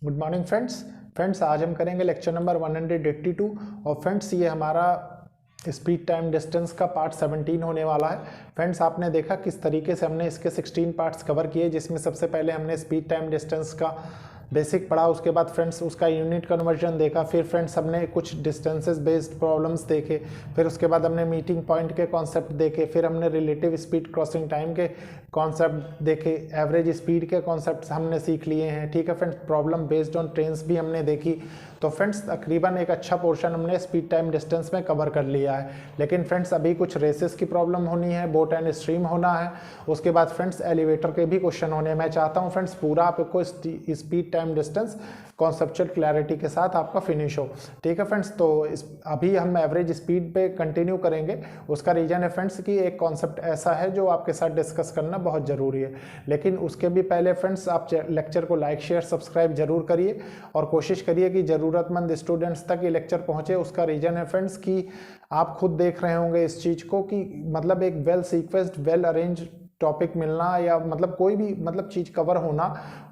Good morning friends आज हम करेंगे लेक्चर नंबर 182 और फ्रेंड्स ये हमारा स्पीड टाइम डिस्टेंस का पार्ट 17 होने वाला है। फ्रेंड्स आपने देखा किस तरीके से हमने इसके 16 पार्ट्स कवर किए, जिसमें सबसे पहले हमने स्पीड टाइम डिस्टेंस का बेसिक पढ़ा, उसके बाद फ्रेंड्स उसका यूनिट कन्वर्जन देखा, फिर फ्रेंड्स हमने कुछ डिस्टेंसेस बेस्ड प्रॉब्लम्स देखे, फिर उसके बाद हमने मीटिंग पॉइंट के कॉन्सेप्ट देखे, फिर हमने रिलेटिव स्पीड क्रॉसिंग टाइम के कॉन्सेप्ट देखे, एवरेज स्पीड के कॉन्सेप्ट्स हमने सीख लिए हैं। ठीक है friends, problem based on trains भी हमने देखी। तो फ्रेंड्स तकरीबन एक अच्छा पोर्शन हमने स्पीड टाइम डिस्टेंस में कवर कर लिया है। लेकिन फ्रेंड्स अभी कुछ रेसेस की प्रॉब्लम होनी है, बोट एंड स्ट्रीम होना है, उसके बाद फ्रेंड्स एलिवेटर के भी क्वेश्चन होने हैं। मैं चाहता हूं फ्रेंड्स पूरा आपको speed time distance conceptual clarity के साथ आपका फिनिश हो। ठीक है फ्रेंड्स, तो अभी हम एवरेज स्पीड पे कंटिन्यू करेंगे। उसका रीजन है फ्रेंड्स कि एक कॉन्सेप्ट ऐसा है जो आपके साथ डिस्कस करना बहुत ज़रूरी है। लेकिन उसके भी पहले फ्रेंड्स आप लेक्चर को लाइक शेयर सब्सक्राइब जरूर करिए और कोशिश करिए कि ज़रूरतमंद स्टूडेंट्स तक ये लेक्चर पहुँचे। उसका रीजन है फ्रेंड्स कि आप खुद देख रहे होंगे इस चीज़ को कि मतलब एक well sequenced well arrange topic मिलना या मतलब कोई भी मतलब चीज़ कवर होना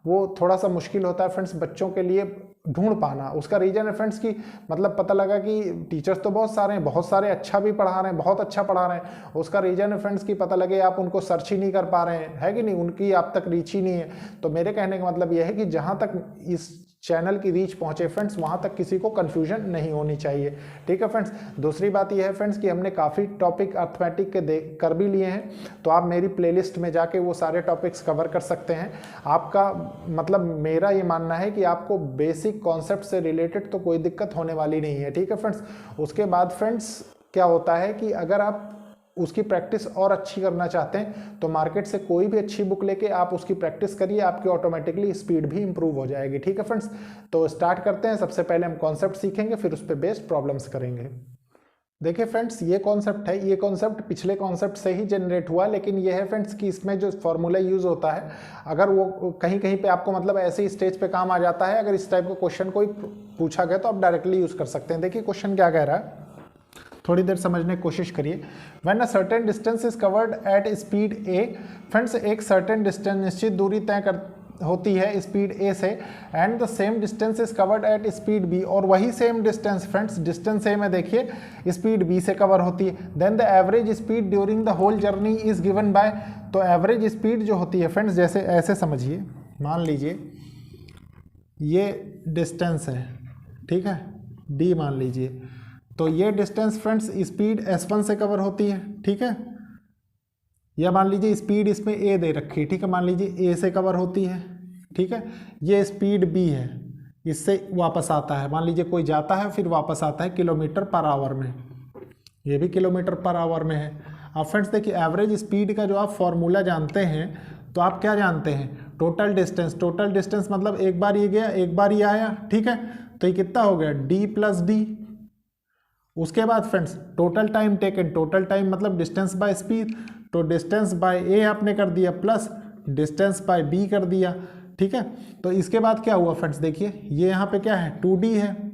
वो थोड़ा सा मुश्किल होता है फ्रेंड्स बच्चों के लिए ढूंढ पाना। उसका रीजन है फ्रेंड्स कि मतलब पता लगा कि टीचर्स तो बहुत सारे हैं, बहुत सारे अच्छा भी पढ़ा रहे हैं, बहुत अच्छा पढ़ा रहे हैं। उसका रीजन है फ्रेंड्स कि पता लगे आप उनको सर्च ही नहीं कर पा रहे हैं, है कि नहीं, उनकी आप तक रीच ही नहीं है। तो मेरे कहने का मतलब यह है कि जहाँ तक इस चैनल की रीच पहुंचे फ्रेंड्स वहां तक किसी को कंफ्यूजन नहीं होनी चाहिए। ठीक है फ्रेंड्स, दूसरी बात यह है फ्रेंड्स कि हमने काफ़ी टॉपिक अर्थमेटिक के कर भी लिए हैं, तो आप मेरी प्लेलिस्ट में जाके वो सारे टॉपिक्स कवर कर सकते हैं। आपका मतलब मेरा ये मानना है कि आपको बेसिक कॉन्सेप्ट से रिलेटेड तो कोई दिक्कत होने वाली नहीं है। ठीक है फ्रेंड्स, उसके बाद फ्रेंड्स क्या होता है कि अगर आप उसकी प्रैक्टिस और अच्छी करना चाहते हैं तो मार्केट से कोई भी अच्छी बुक लेके आप उसकी प्रैक्टिस करिए, आपकी ऑटोमेटिकली स्पीड भी इंप्रूव हो जाएगी। ठीक है फ्रेंड्स, तो स्टार्ट करते हैं। सबसे पहले हम कॉन्सेप्ट सीखेंगे, फिर उस पर बेस्ड प्रॉब्लम्स करेंगे। देखिए फ्रेंड्स, ये कॉन्सेप्ट है, ये कॉन्सेप्ट पिछले कॉन्सेप्ट से ही जनरेट हुआ, लेकिन ये है फ्रेंड्स कि इसमें जो फॉर्मूला यूज होता है अगर वो कहीं कहीं पे आपको मतलब ऐसे ही स्टेज पे काम आ जाता है, अगर इस टाइप का क्वेश्चन कोई पूछा गया तो आप डायरेक्टली यूज कर सकते हैं। देखिए क्वेश्चन क्या कह रहा है, थोड़ी देर समझने की कोशिश करिए। When a certain distance is covered at speed A, friends एक सर्टेन डिस्टेंस निश्चित दूरी तय कर होती है स्पीड ए से, and the same distance is covered at speed B, और वही same distance friends distance A में देखिए स्पीड बी से कवर होती है। Then the average speed during the whole journey is given by, तो एवरेज स्पीड जो होती है फ्रेंड्स जैसे ऐसे समझिए, मान लीजिए ये डिस्टेंस है, ठीक है, डी मान लीजिए, तो ये डिस्टेंस फ्रेंड्स स्पीड s1 से कवर होती है। ठीक है, या मान लीजिए स्पीड इसमें a दे रखी है, ठीक है, मान लीजिए a से कवर होती है। ठीक है, ये स्पीड b है, इससे वापस आता है, मान लीजिए कोई जाता है फिर वापस आता है किलोमीटर पर आवर में, ये भी किलोमीटर पर आवर में है। अब फ्रेंड्स देखिए एवरेज स्पीड का जो आप फॉर्मूला जानते हैं तो आप क्या जानते हैं, टोटल डिस्टेंस। टोटल डिस्टेंस मतलब एक बार ये गया एक बार ये आया, ठीक है, तो ये कितना हो गया d प्लस डी। उसके बाद friends total time taken, total time मतलब डिस्टेंस बाय स्पीड, तो डिस्टेंस बाय ए आपने कर दिया प्लस डिस्टेंस बाय बी कर दिया। ठीक है, तो इसके बाद क्या हुआ फ्रेंड्स, देखिए ये यहाँ पे क्या है 2d है।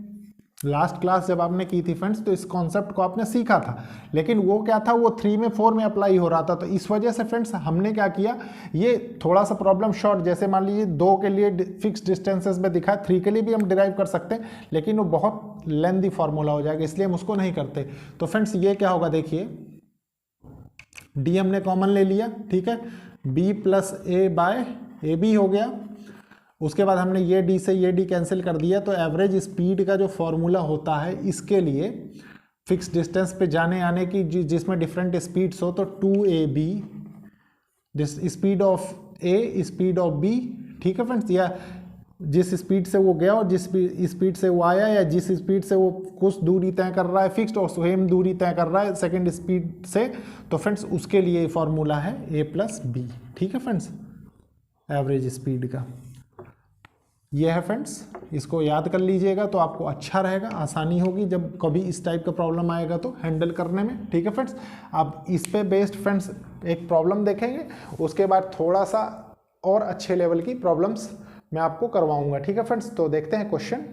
लास्ट क्लास जब आपने की थी फ्रेंड्स तो इस कॉन्सेप्ट को आपने सीखा था, लेकिन वो क्या था, वो 3 में 4 में अप्लाई हो रहा था, तो इस वजह से फ्रेंड्स हमने क्या किया, ये थोड़ा सा प्रॉब्लम शॉर्ट, जैसे मान लीजिए 2 के लिए फिक्स डिस्टेंसेस में दिखा, 3 के लिए भी हम डिराइव कर सकते हैं, लेकिन वो बहुत लेंथी फॉर्मूला हो जाएगा, इसलिए हम उसको नहीं करते। तो फ्रेंड्स ये क्या होगा, देखिए डी हमने कॉमन ले लिया, ठीक है, B plus A by A B हो गया। उसके बाद हमने ये डी से ये डी कैंसिल कर दिया, तो एवरेज स्पीड का जो फॉर्मूला होता है इसके लिए फिक्स डिस्टेंस पे जाने आने की जिसमें डिफरेंट स्पीड्स हो, तो 2ab speed of A speed of B. ठीक है फ्रेंड्स, या जिस स्पीड से वो गया और जिस स्पीड से वो आया, या जिस स्पीड से वो कुछ दूरी तय कर रहा है फिक्स्ड और सेम दूरी तय कर रहा है सेकेंड स्पीड से, तो फ्रेंड्स उसके लिए फॉर्मूला है ए प्लस बी। ठीक है फ्रेंड्स, एवरेज स्पीड का ये है फ्रेंड्स, इसको याद कर लीजिएगा तो आपको अच्छा रहेगा, आसानी होगी जब कभी इस टाइप का प्रॉब्लम आएगा तो हैंडल करने में। ठीक है फ्रेंड्स, अब इस पे बेस्ड फ्रेंड्स एक प्रॉब्लम देखेंगे, उसके बाद थोड़ा सा और अच्छे लेवल की प्रॉब्लम्स मैं आपको करवाऊंगा। ठीक है फ्रेंड्स, तो देखते हैं क्वेश्चन।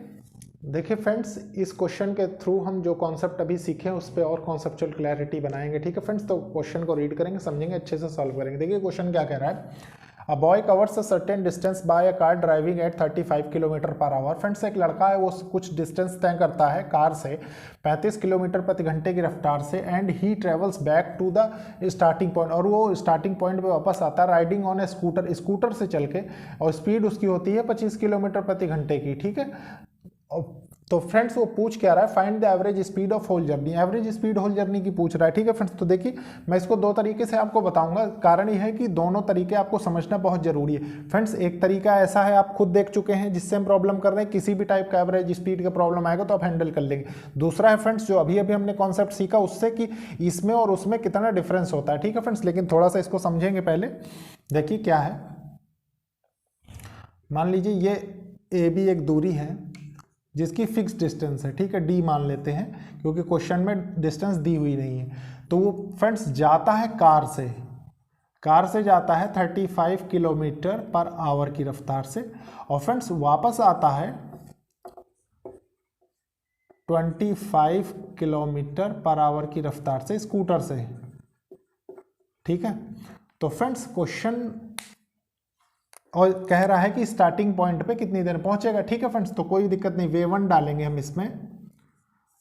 देखिए फ्रेंड्स, इस क्वेश्चन के थ्रू हम जो कॉन्सेप्ट अभी सीखे उस पर और कॉन्सेप्चुअल क्लैरिटी बनाएंगे। ठीक है फ्रेंड्स, तो क्वेश्चन को रीड करेंगे, समझेंगे, अच्छे से सॉल्व करेंगे। देखिए क्वेश्चन क्या कह रहा है, a boy covers a certain distance by a car driving eight 35 kilometre per our. Friends एक लड़का है वो कुछ डिस्टेंस तय करता है कार से 35 किलोमीटर प्रति घंटे की रफ्तार से, and he travels back to the starting point, और वो स्टार्टिंग पॉइंट पे वापस आता है riding on a scooter, scooter से चल के, और स्पीड उसकी होती है 25 किलोमीटर प्रति घंटे की। ठीक है, तो फ्रेंड्स वो पूछ क्या रहा है, find the average speed of whole journey, average speed whole journey की पूछ रहा है। ठीक है फ्रेंड्स, तो देखिए मैं इसको दो तरीके से आपको बताऊंगा, कारण ये है कि दोनों तरीके आपको समझना बहुत जरूरी है। फ्रेंड्स एक तरीका ऐसा है, आप खुद देख चुके हैं, जिससे हम प्रॉब्लम कर रहे हैं, किसी भी टाइप का एवरेज स्पीड का प्रॉब्लम आएगा तो आप हैंडल कर लेंगे। दूसरा है फ्रेंड्स जो अभी अभी हमने कॉन्सेप्ट सीखा उससे कि इसमें और उसमें कितना डिफरेंस होता है। ठीक है फ्रेंड्स, लेकिन थोड़ा सा इसको समझेंगे पहले। देखिए क्या है, मान लीजिए ये ए बी एक दूरी है जिसकी फिक्स डिस्टेंस है। ठीक है, डी मान लेते हैं क्योंकि क्वेश्चन में डिस्टेंस दी हुई नहीं है। तो वो फ्रेंड्स जाता है कार से जाता है 35 किलोमीटर पर आवर की रफ्तार से, और फ्रेंड्स वापस आता है 25 किलोमीटर पर आवर की रफ्तार से स्कूटर से। ठीक है, तो फ्रेंड्स क्वेश्चन और कह रहा है कि स्टार्टिंग पॉइंट पे कितनी देर पहुंचेगा। ठीक है फ्रेंड्स, तो कोई दिक्कत नहीं, V1 डालेंगे हम इसमें,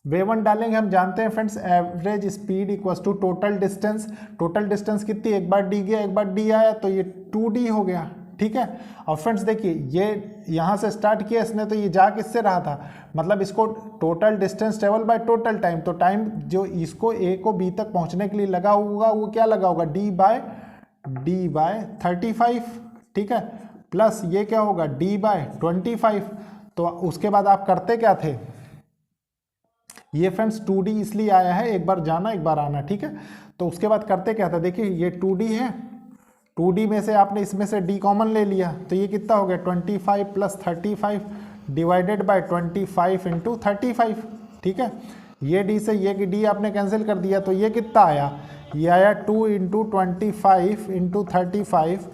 V1 डालेंगे। हम जानते हैं friends average speed equals to total distance, total distance कितनी, एक बार डी गया एक बार डी आया तो ये 2D हो गया। ठीक है, और फ्रेंड्स देखिए ये यहाँ से स्टार्ट किया इसने, तो ये जा किससे रहा था, मतलब इसको total distance travel by total time, तो टाइम जो इसको ए को बी तक पहुँचने के लिए लगा होगा वो क्या लगा होगा, डी बाय 35। ठीक है, प्लस ये क्या होगा d बाय 25। तो उसके बाद आप करते क्या थे, ये फ्रेंड्स 2D इसलिए आया है, एक बार जाना एक बार आना। ठीक है, तो उसके बाद करते क्या था, देखिए ये 2D है, 2D में से आपने इसमें से d कॉमन ले लिया, तो ये कितना हो गया 25 प्लस 35 डिवाइडेड बाय 25 इंटू 35। ठीक है, ये d से ये d आपने कैंसिल कर दिया, तो ये कितना आया, ये आया 2 इंटू 25 इंटू 35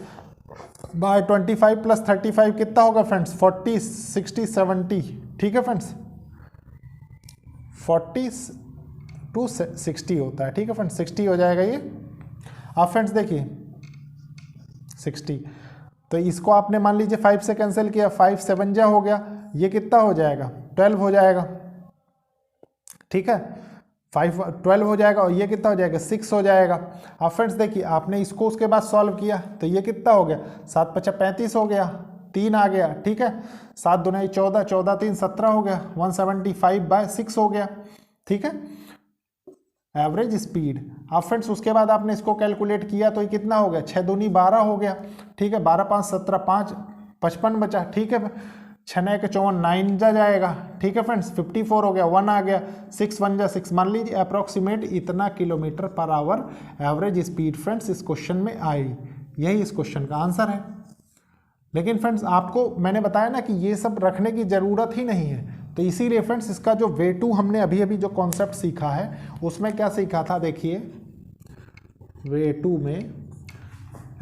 बाय 25 प्लस 35 कितना होगा फ्रेंड्स 40 60 70। ठीक है फ्रेंड्स, 40 टू 60 होता है। ठीक है फ्रेंड्स, 60 हो जाएगा ये। अब फ्रेंड्स देखिए 60, तो इसको आपने मान लीजिए 5 से कैंसिल किया, 5 7 जा हो गया, ये कितना हो जाएगा 12 हो जाएगा। ठीक है, 12 हो जाएगा, और ये कितना हो जाएगा 6 हो जाएगा। अब फ्रेंड्स देखिए आपने इसको उसके बाद सॉल्व किया तो ये कितना हो गया 7 5 35 हो गया, 3 आ गया। ठीक है, 7 दूनी 14, 14 3 17 हो गया, 175 बाय 6 हो गया। ठीक है, एवरेज स्पीड। अब फ्रेंड्स उसके बाद आपने इसको कैलकुलेट किया तो ये कितना हो गया 6 दूनी 12 हो गया। ठीक है, 12 5 17 5 55 बचा। ठीक है, 6 9 के 54 9 जा जाएगा। ठीक है फ्रेंड्स, 54 हो गया, 1 आ गया, 6 1 जा 6, मान लीजिए अप्रॉक्सीमेट इतना kilometre per our average speed friends इस क्वेश्चन में आई। यही इस क्वेश्चन का आंसर है। लेकिन फ्रेंड्स आपको मैंने बताया ना कि ये सब रखने की ज़रूरत ही नहीं है, तो इसीलिए फ्रेंड्स इसका जो V2 हमने अभी अभी जो कॉन्सेप्ट सीखा है उसमें क्या सीखा था, देखिए V2 में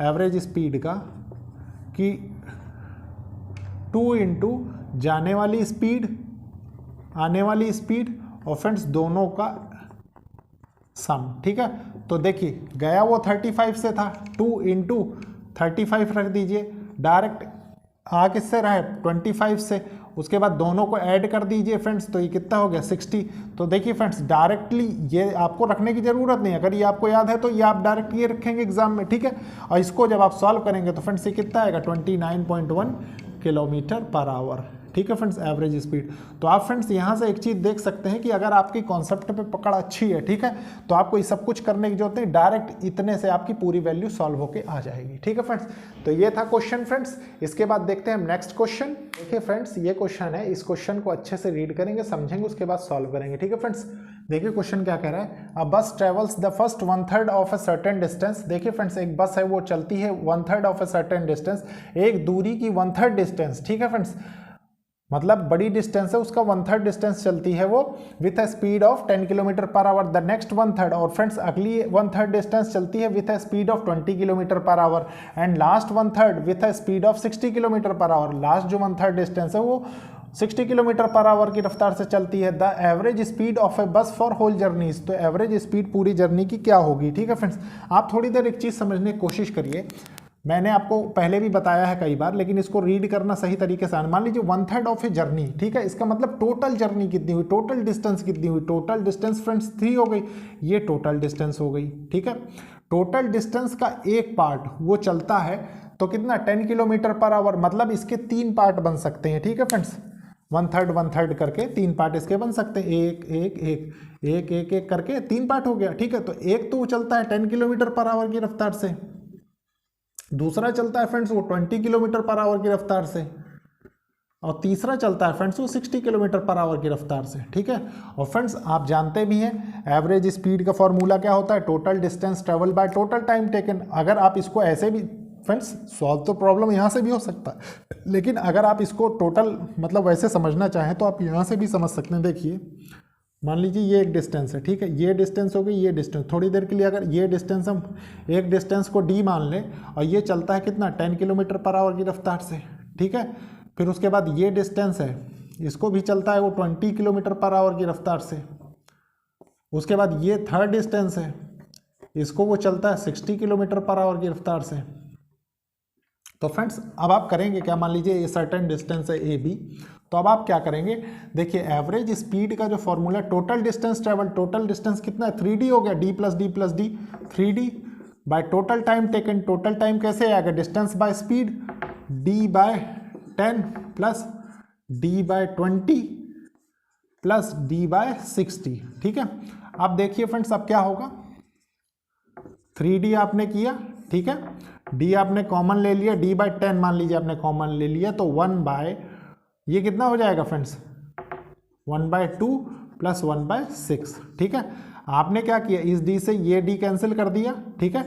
एवरेज स्पीड का कि 2 इंटू जाने वाली स्पीड आने वाली स्पीड और फ्रेंड्स दोनों का सम। ठीक है, तो देखिए गया वो 35 से था, 2 इंटू 35 रख दीजिए, डायरेक्ट आ किससे रहा है 25 से, उसके बाद दोनों को ऐड कर दीजिए फ्रेंड्स, तो ये कितना हो गया 60। तो देखिए फ्रेंड्स डायरेक्टली ये आपको रखने की ज़रूरत नहीं है, अगर ये आपको याद है तो ये आप डायरेक्ट ये रखेंगे एग्जाम में। ठीक है, और इसको जब आप सॉल्व करेंगे तो फ्रेंड्स ये कितना आएगा 29.1 किलोमीटर पर आवर। ठीक है फ्रेंड्स, एवरेज स्पीड। तो आप फ्रेंड्स यहाँ से एक चीज़ देख सकते हैं कि अगर आपकी कॉन्सेप्ट पे पकड़ अच्छी है, ठीक है, तो आपको ये सब कुछ करने की जरूरत नहीं, डायरेक्ट इतने से आपकी पूरी वैल्यू सॉल्व होके आ जाएगी। ठीक है फ्रेंड्स, तो ये था क्वेश्चन फ्रेंड्स। इसके बाद देखते हैं हम नेक्स्ट क्वेश्चन। देखिए फ्रेंड्स ये क्वेश्चन है, इस क्वेश्चन को अच्छे से रीड करेंगे, समझेंगे, उसके बाद सॉल्व करेंगे। ठीक है फ्रेंड्स, देखिए क्वेश्चन क्या कह रहा है, अ बस travels the first 1/3 of a certain distance. देखिए फ्रेंड्स एक बस है वो चलती है 1/3 ऑफ अ सर्टेन डिस्टेंस, एक दूरी की 1/3 डिस्टेंस। ठीक है फ्रेंड्स, मतलब बड़ी डिस्टेंस है उसका 1/3 डिस्टेंस चलती है वो with a speed of 10 kilometre per our. The next 1/3 और फ्रेंड्स अगली 1/3 डिस्टेंस चलती है with a speed of 20 kilometre per hour and last 1/3 with a speed of 60 kilometre per our. Last जो 1/3 डिस्टेंस है वो 60 किलोमीटर पर आवर की रफ्तार से चलती है। द एवरेज स्पीड ऑफ ए बस फॉर होल जर्नीज। तो एवरेज स्पीड पूरी जर्नी की क्या होगी। ठीक है फ्रेंड्स, आप थोड़ी देर एक चीज़ समझने की कोशिश करिए। मैंने आपको पहले भी बताया है कई बार, लेकिन इसको रीड करना सही तरीके से। मान लीजिए 1/3 ऑफ ए जर्नी, ठीक है, इसका मतलब टोटल जर्नी कितनी हुई, टोटल डिस्टेंस कितनी हुई, टोटल डिस्टेंस फ्रेंड्स 3 हो गई, ये टोटल डिस्टेंस हो गई, ठीक है। टोटल डिस्टेंस का एक पार्ट वो चलता है तो कितना 10 किलोमीटर पर आवर, मतलब इसके 3 पार्ट बन सकते हैं, ठीक है फ्रेंड्स, 1/3 करके 3 पार्ट इसके बन सकते हैं, एक एक एक एक एक एक करके 3 पार्ट हो गया, ठीक है। तो एक तो वो चलता है 10 किलोमीटर पर आवर की रफ्तार से, दूसरा चलता है फ्रेंड्स वो 20 किलोमीटर पर आवर की रफ्तार से, और तीसरा चलता है फ्रेंड्स वो 60 किलोमीटर पर आवर की रफ्तार से, ठीक है। और फ्रेंड्स आप जानते भी हैं एवरेज स्पीड का फॉर्मूला क्या होता है, total distance travel by total time taken. अगर आप इसको ऐसे भी फ्रेंड्स सॉल्व, तो प्रॉब्लम यहाँ से भी हो सकता है, लेकिन अगर आप इसको टोटल मतलब वैसे समझना चाहें तो आप यहाँ से भी समझ सकते हैं। देखिए मान लीजिए ये एक डिस्टेंस है, ठीक है, ये डिस्टेंस हो गई, ये डिस्टेंस, थोड़ी देर के लिए अगर ये डिस्टेंस हम एक डिस्टेंस को डी मान लें, और ये चलता है कितना 10 किलोमीटर पर आवर की रफ्तार से, ठीक है। फिर उसके बाद ये डिस्टेंस है, इसको भी चलता है वो 20 किलोमीटर पर आवर की रफ्तार से। उसके बाद ये थर्ड डिस्टेंस है, इसको वो चलता है 60 किलोमीटर पर आवर की रफ्तार से। तो फ्रेंड्स अब आप करेंगे क्या, मान लीजिए ये सर्टेन डिस्टेंस है ए बी, तो अब आप क्या करेंगे, देखिए एवरेज स्पीड का जो formula total distance travel, total distance कितना है 3d हो गया, d plus D plus D 3d by total time taken, total time कैसे आएगा, distance by speed d by 10 plus d by 20 plus d by 60, ठीक है। अब देखिए फ्रेंड्स अब क्या होगा, 3d आपने किया, ठीक है, d आपने कॉमन ले लिया, d बाय 10 मान लीजिए आपने कॉमन ले लिया, तो 1 बाय ये कितना हो जाएगा फ्रेंड्स 1/2 प्लस 1/6, ठीक है। आपने क्या किया, इस d से ये d कैंसिल कर दिया, ठीक है,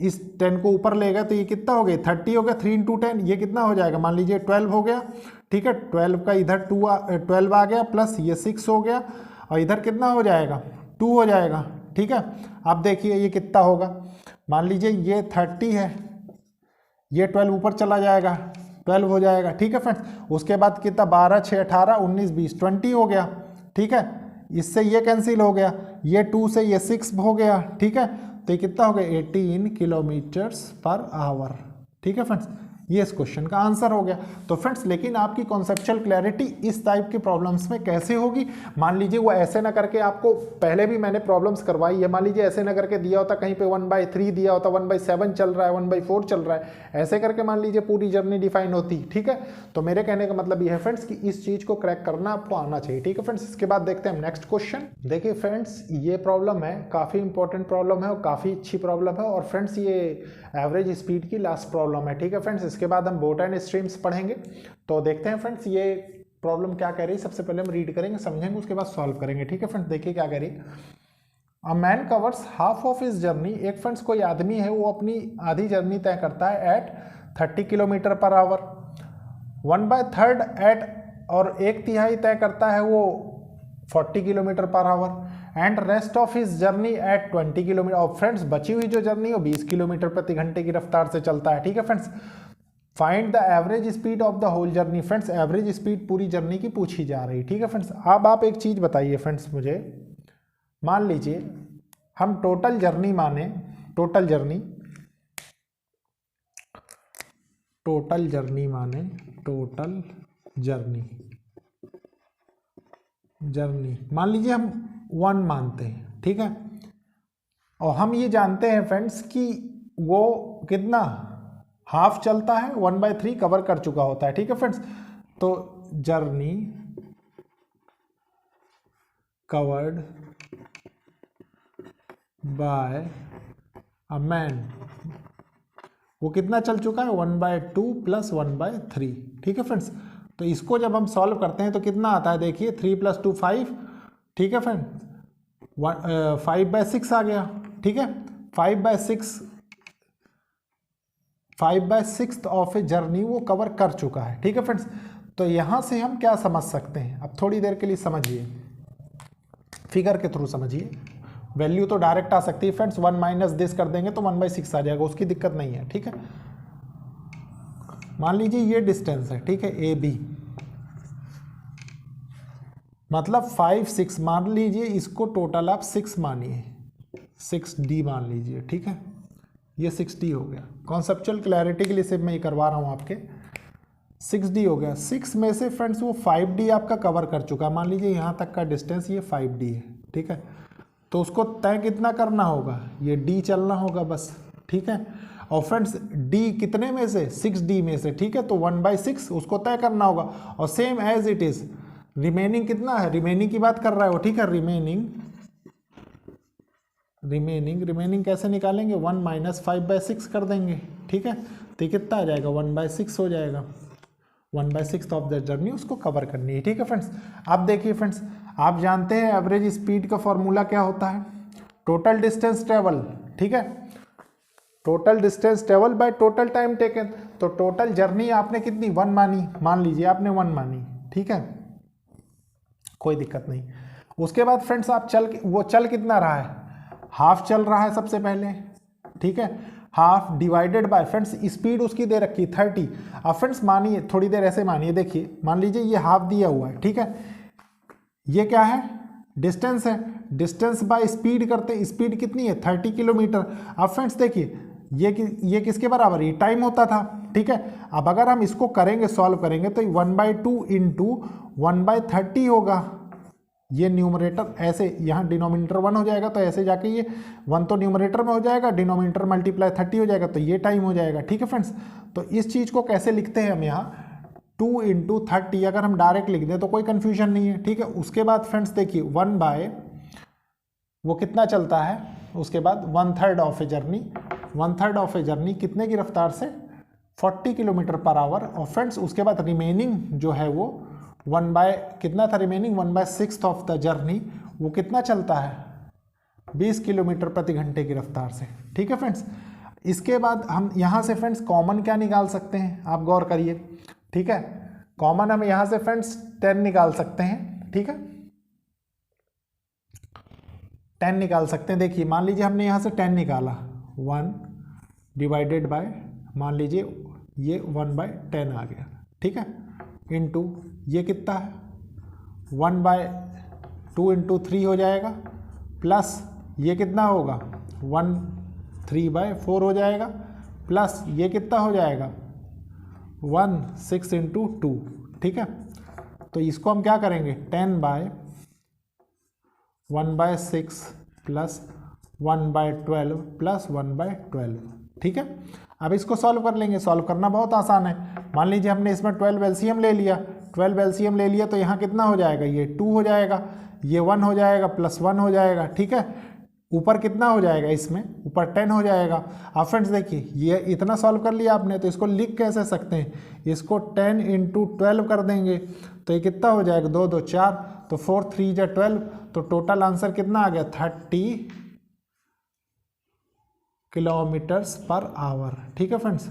इस 10 को ऊपर लेगा तो ये कितना हो गया 30 हो गया, 3 इंटू 10 ये कितना हो जाएगा, मान लीजिए 12 हो गया, ठीक है। 12 का इधर 12 आ गया प्लस ये 6 हो गया, और इधर कितना हो जाएगा 2 हो जाएगा, ठीक है। अब देखिए ये कितना होगा, मान लीजिए ये 30 है, ये 12 ऊपर चला जाएगा 12 हो जाएगा, ठीक है फ्रेंड्स। उसके बाद कितना 12 6 18 19 20 20 हो गया, ठीक है। इससे ये कैंसिल हो गया, ये 2 से ये 6 हो गया, ठीक है। तो ये कितना हो गया 18 किलोमीटर्स पर आवर, ठीक है फ्रेंड्स। ये इस क्वेश्चन का आंसर हो गया। तो फ्रेंड्स लेकिन आपकी कॉन्सेप्चुअल क्लैरिटी इस टाइप की प्रॉब्लम्स में कैसे होगी, मान लीजिए वो ऐसे ना करके, आपको पहले भी मैंने प्रॉब्लम्स करवाई है, मान लीजिए ऐसे ना करके दिया होता, कहीं पे 1/3 दिया होता, 1/7 चल रहा है, 1/4 चल रहा है, ऐसे करके मान लीजिए पूरी जर्नी डिफाइन होती, ठीक है। तो मेरे कहने का मतलब ये है फ्रेंड्स कि इस चीज को क्रैक करना आपको आना चाहिए, ठीक है फ्रेंड्स। इसके बाद देखते हैं नेक्स्ट क्वेश्चन। देखिए फ्रेंड्स ये प्रॉब्लम है, काफी इंपॉर्टेंट प्रॉब्लम है और काफी अच्छी प्रॉब्लम है, और फ्रेंड्स ये एवरेज स्पीड की लास्ट प्रॉब्लम है, ठीक है फ्रेंड्स। इसके बाद हम बोट एंड स्ट्रीम्स पढ़ेंगे, तो देखते हैं फ्रेंड्स ये प्रॉब्लम क्या कह रही है। सबसे पहले हम रीड करेंगे, समझेंगे, उसके बाद सॉल्व करेंगे, ठीक है फ्रेंड्स। देखिए क्या कह रही है, a man covers half of his journey, एक फ्रेंड्स कोई आदमी है वो अपनी आधी जर्नी तय करता है at 30 kilometre per hour, 1/3 at, और 1/3 तय करता है वो 40 kilometre per hour, and rest of his journey at 20 kilometre, और फ्रेंड्स बची हुई जो जर्नी वो 20 किलोमीटर प्रति घंटे की रफ्तार से चलता है, ठीक है friends. Find the average speed of the whole journey, friends average speed पूरी जर्नी की पूछी जा रही, ठीक है फ्रेंड्स। अब आप एक चीज बताइए फ्रेंड्स मुझे, मान लीजिए हम टोटल जर्नी माने, टोटल जर्नी माने, टोटल जर्नी मान लीजिए हम 1 मानते हैं, ठीक है। और हम ये जानते हैं फ्रेंड्स कि वो कितना हाफ चलता है, 1/3 कवर कर चुका होता है, ठीक है फ्रेंड्स। तो journey covered by a man, वो कितना चल चुका है 1/2 प्लस 1/3, ठीक है फ्रेंड्स। तो इसको जब हम सॉल्व करते हैं तो कितना आता है, देखिए 3 + 2 5, ठीक है फ्रेंड, 5/6 आ गया, ठीक है। 5/6 ऑफ ए जर्नी वो कवर कर चुका है, ठीक है फ्रेंड्स। तो यहां से हम क्या समझ सकते हैं, अब थोड़ी देर के लिए समझिए, फिगर के थ्रू समझिए, वैल्यू तो डायरेक्ट आ सकती है फ्रेंड्स, 1 माइनस दिस कर देंगे तो 1/6 आ जाएगा, उसकी दिक्कत नहीं है, ठीक है। मान लीजिए ये डिस्टेंस है, ठीक है, ए बी, मतलब 5 6 मान लीजिए, इसको टोटल आप 6 मानिए, 6d मान लीजिए, ठीक है। ये 6D हो गया। कॉन्सेप्चुअल क्लैरिटी के लिए सिर्फ मैं ये करवा रहा हूँ आपके। 6D हो गया। 6 में से फ्रेंड्स वो 5D आपका कवर कर चुका। मान लीजिए यहाँ तक का डिस्टेंस ये 5D है, ठीक है। तो उसको तय कितना करना होगा, ये D चलना होगा बस, ठीक है। और फ्रेंड्स D कितने में से, 6D में से, ठीक है। तो 1/6 उसको तय करना होगा। और same as it is remaining कितना है, रिमेनिंग की बात कर रहा है वो, ठीक है। रिमेनिंग कैसे निकालेंगे, 1 - 5/6 कर देंगे, ठीक है। तो कितना आ जाएगा, 1/6 हो जाएगा। 1/6 ऑफ द जर्नी उसको कवर करनी है, ठीक है फ्रेंड्स। अब देखिए फ्रेंड्स, आप जानते हैं एवरेज स्पीड का फॉर्मूला क्या होता है, टोटल डिस्टेंस ट्रेवल, ठीक है। Total distance travel by total time taken. तो टोटल जर्नी आपने कितनी, 1 मानी, मान लीजिए आपने 1 मानी, ठीक है, कोई दिक्कत नहीं। उसके बाद फ्रेंड्स आप वो चल कितना रहा है, हाफ चल रहा है सबसे पहले, ठीक है। Half divided by friends speed उसकी दे रखी 30। अब फ्रेंड्स मानिए, थोड़ी देर ऐसे मानिए, देखिए मान लीजिए ये हाफ दिया हुआ है, ठीक है। ये क्या है, डिस्टेंस है, डिस्टेंस बाय स्पीड करते हैं, स्पीड कितनी है 30 किलोमीटर। अब फ्रेंड्स देखिए ये किसके बराबर, ये टाइम होता था, ठीक है। अब अगर हम इसको करेंगे, सॉल्व करेंगे, तो 1/2 इंटू 1/30 होगा। ये न्यूमरेटर ऐसे, यहाँ डिनोमिनेटर 1 हो जाएगा, तो ऐसे जाके ये 1 तो न्यूमरेटर में हो जाएगा, डिनोमिनेटर मल्टीप्लाई 30 हो जाएगा, तो ये टाइम हो जाएगा, ठीक है फ्रेंड्स। तो इस चीज़ को कैसे लिखते हैं हम यहाँ, 2 × 30 अगर हम डायरेक्ट लिख दें तो कोई कन्फ्यूजन नहीं है, ठीक है। उसके बाद फ्रेंड्स देखिए 1 वो कितना चलता है, उसके बाद 1/3 of a journey, 1/3 of a journey कितने की रफ्तार से, 40 किलोमीटर पर आवर। और फ्रेंड्स उसके बाद रिमेनिंग जो है वो कितना था रिमेनिंग, 1/6 ऑफ द जर्नी, वो कितना चलता है, 20 किलोमीटर प्रति घंटे की रफ्तार से, ठीक है फ्रेंड्स। इसके बाद हम यहाँ से फ्रेंड्स कॉमन क्या निकाल सकते हैं, आप गौर करिए, ठीक है। कॉमन हम यहाँ से फ्रेंड्स 10 निकाल सकते हैं, ठीक है, 10 निकाल सकते हैं। देखिए मान लीजिए हमने यहाँ से 10 निकाला, 1 डिवाइडेड बाय, मान लीजिए ये 1/10 आ गया, ठीक है, इंटू ये कितना है 1/2 इंटू 3 हो जाएगा, प्लस ये कितना होगा 3/4 हो जाएगा, प्लस ये कितना हो जाएगा 6 इंटू 2, ठीक है। तो इसको हम क्या करेंगे, 10/1/6 प्लस 1/12 प्लस 1/12, ठीक है। अब इसको सॉल्व कर लेंगे, सॉल्व करना बहुत आसान है। मान लीजिए हमने इसमें 12 एलसीएम ले लिया, 12 एलसीएम ले लिया, तो यहाँ कितना हो जाएगा, ये 2 हो जाएगा, ये 1 हो जाएगा, प्लस 1 हो जाएगा, ठीक है। ऊपर कितना हो जाएगा, इसमें ऊपर 10 हो जाएगा। अब फ्रेंड्स देखिए ये इतना सॉल्व कर लिया आपने, तो इसको लिख कैसे सकते हैं, इसको 10 इंटू 12 कर देंगे, तो ये कितना हो जाएगा, 2 2 4, तो 4 3 जा 12, तो टोटल आंसर कितना आ गया 30 किलोमीटर्स पर आवर, ठीक है फ्रेंड्स।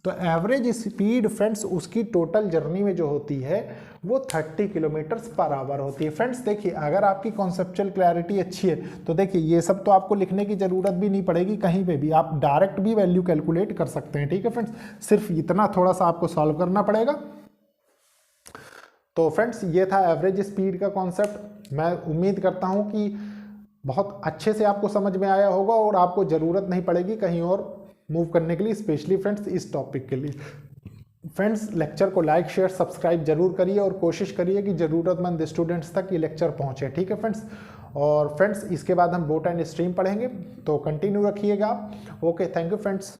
तो एवरेज स्पीड फ्रेंड्स उसकी टोटल जर्नी में जो होती है वो 30 किलोमीटर्स पर आवर होती है। फ्रेंड्स देखिए अगर आपकी कॉन्सेप्चुअल क्लैरिटी अच्छी है तो देखिए ये सब तो आपको लिखने की ज़रूरत भी नहीं पड़ेगी, कहीं पे भी आप डायरेक्ट भी वैल्यू कैलकुलेट कर सकते हैं, ठीक है फ्रेंड्स। सिर्फ इतना थोड़ा सा आपको सॉल्व करना पड़ेगा। तो फ्रेंड्स ये था एवरेज स्पीड का कॉन्सेप्ट। मैं उम्मीद करता हूँ कि बहुत अच्छे से आपको समझ में आया होगा और आपको ज़रूरत नहीं पड़ेगी कहीं और मूव करने के लिए, स्पेशली फ्रेंड्स इस टॉपिक के लिए। फ्रेंड्स लेक्चर को लाइक शेयर सब्सक्राइब जरूर करिए और कोशिश करिए कि ज़रूरतमंद स्टूडेंट्स तक ये लेक्चर पहुँचे, ठीक है फ्रेंड्स। और फ्रेंड्स इसके बाद हम बोट एंड स्ट्रीम पढ़ेंगे, तो कंटिन्यू रखिएगा आप। Okay, thank you friends.